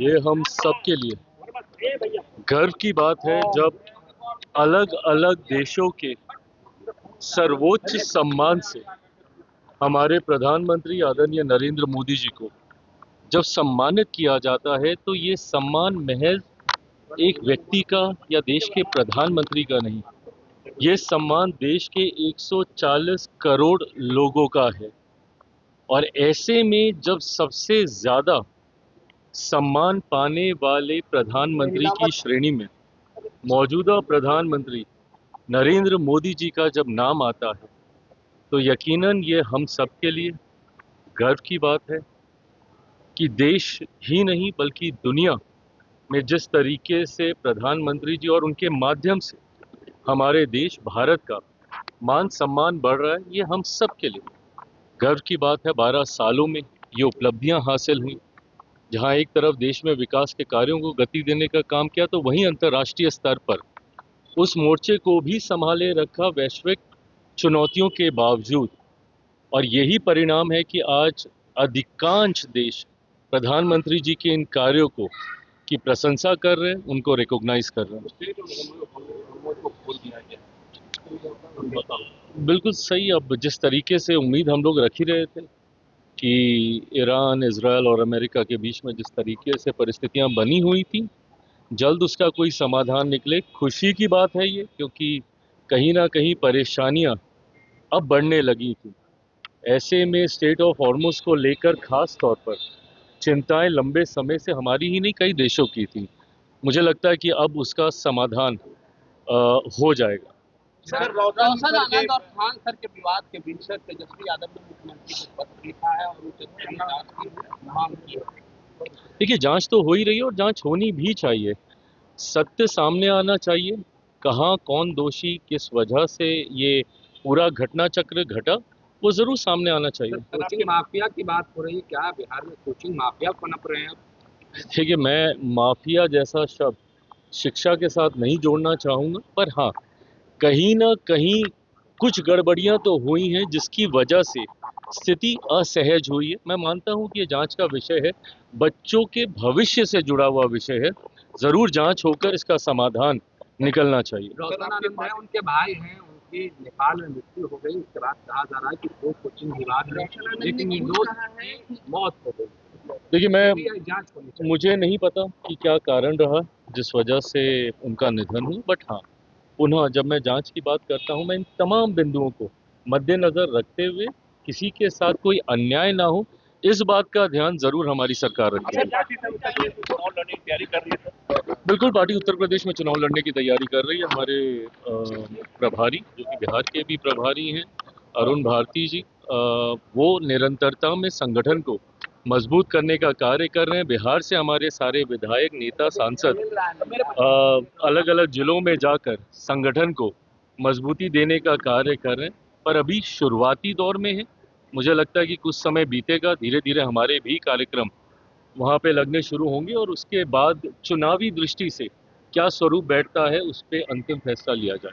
ये हम सब के लिए गर्व की बात है जब अलग अलग देशों के सर्वोच्च सम्मान से हमारे प्रधानमंत्री आदरणीय नरेंद्र मोदी जी को जब सम्मानित किया जाता है तो ये सम्मान महज एक व्यक्ति का या देश के प्रधानमंत्री का नहीं, ये सम्मान देश के 140 करोड़ लोगों का है। और ऐसे में जब सबसे ज्यादा सम्मान पाने वाले प्रधानमंत्री की श्रेणी में मौजूदा प्रधानमंत्री नरेंद्र मोदी जी का जब नाम आता है तो यकीनन ये हम सब के लिए गर्व की बात है कि देश ही नहीं बल्कि दुनिया में जिस तरीके से प्रधानमंत्री जी और उनके माध्यम से हमारे देश भारत का मान सम्मान बढ़ रहा है, ये हम सब के लिए गर्व की बात है। 12 सालों में ये उपलब्धियां हासिल हुई, जहां एक तरफ देश में विकास के कार्यों को गति देने का काम किया तो वहीं अंतर्राष्ट्रीय स्तर पर उस मोर्चे को भी संभाले रखा वैश्विक चुनौतियों के बावजूद। और यही परिणाम है कि आज अधिकांश देश प्रधानमंत्री जी के इन कार्यों को की प्रशंसा कर रहे हैं, उनको रिकॉग्नाइज कर रहे हैं। बिल्कुल सही। अब जिस तरीके से उम्मीद हम लोग रख ही रहे थे कि ईरान, इजरायल और अमेरिका के बीच में जिस तरीके से परिस्थितियां बनी हुई थी, जल्द उसका कोई समाधान निकले, खुशी की बात है ये, क्योंकि कहीं ना कहीं परेशानियां अब बढ़ने लगी थी। ऐसे में स्टेट ऑफ हॉर्मुज को लेकर खास तौर पर चिंताएं लंबे समय से हमारी ही नहीं कई देशों की थी। मुझे लगता है कि अब उसका समाधान हो जाएगा। सर, रोशन आनंद और खान सर के विवाद के बीच सर तेजस्वी यादव ने मुख्यमंत्री को पत्र लिखा है और उच्च स्तरीय जांच की मांग की है। देखिए, जांच तो हो ही रही है और जांच होनी भी चाहिए। सत्य सामने आना चाहिए, कहाँ कौन दोषी, किस वजह से ये पूरा घटना चक्र घटा, वो जरूर सामने आना चाहिए। कोचिंग माफिया की बात हो रही है, क्या बिहार में कोचिंग माफिया पनप रहे हैं? देखिए, मैं माफिया जैसा शब्द शिक्षा के साथ नहीं जोड़ना चाहूंगा, पर हाँ, कहीं ना कहीं कुछ गड़बड़ियां तो हुई हैं जिसकी वजह से स्थिति असहज हुई है। मैं मानता हूं कि ये जांच का विषय है, बच्चों के भविष्य से जुड़ा हुआ विषय है, जरूर जांच होकर इसका समाधान निकलना चाहिए। रोशन आनंद है, उनके भाई हैं, उनकी नेपाल में मृत्यु हो गई, उसके बाद कहा जा रहा है कि वो कोचिंग विवाद में एक निर्दोष की मौत हो गई। देखिए, मुझे नहीं पता कि क्या कारण रहा जिस वजह से उनका निधन हुआ, बट हाँ, पुनः जब मैं जांच की बात करता हूं, मैं इन तमाम बिंदुओं को मद्देनजर रखते हुए किसी के साथ कोई अन्याय ना हो, इस बात का ध्यान जरूर हमारी सरकार रखती है। बिल्कुल, पार्टी उत्तर प्रदेश में चुनाव लड़ने की तैयारी कर रही है। हमारे प्रभारी, जो कि बिहार के भी प्रभारी हैं, अरुण भारती जी, वो निरंतरता में संगठन को मजबूत करने का कार्य कर रहे हैं। बिहार से हमारे सारे विधायक, नेता, सांसद अलग अलग जिलों में जाकर संगठन को मजबूती देने का कार्य कर रहे हैं, पर अभी शुरुआती दौर में है। मुझे लगता है कि कुछ समय बीतेगा, धीरे धीरे हमारे भी कार्यक्रम वहाँ पे लगने शुरू होंगे और उसके बाद चुनावी दृष्टि से क्या स्वरूप बैठता है उस पर अंतिम फैसला लिया जाए।